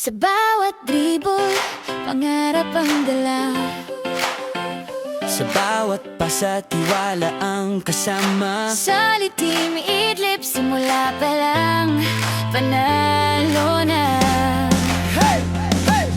Sa bawat dribble, pangarap ang dala. Sa bawat pasa, tiwala ang kasama. Sa litim idlip, simula pa lang, panalo na.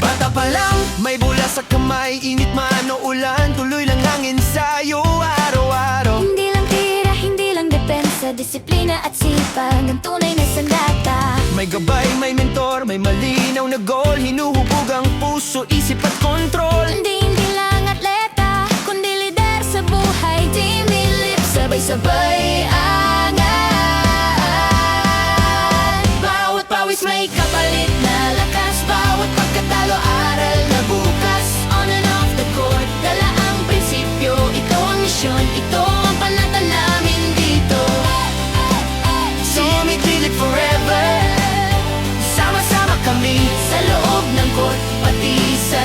Bata pa lang, may bula sa kamay, init man o ulan, tuloy lang ang ensayo araw-araw. Hindi lang tira, hindi lang depensa, disiplina at sipag ang tunay na sandata. May gabay, may mentor, may malinaw na goal, hinuhubog ang puso, isip at kontrol. Hindi lang atleta, kundi lider sa buhay. Team Idlip, sabay-sabay angat. Bawat pawis may kapalit na lakas, bawat pagkatalo aral na bukas. On and off the court, dala ang prinsipyo, ito ang misyon, ito ang panatan namin dito. Team Idlip forever, sama-sama kami Sa loob ng court, pati sa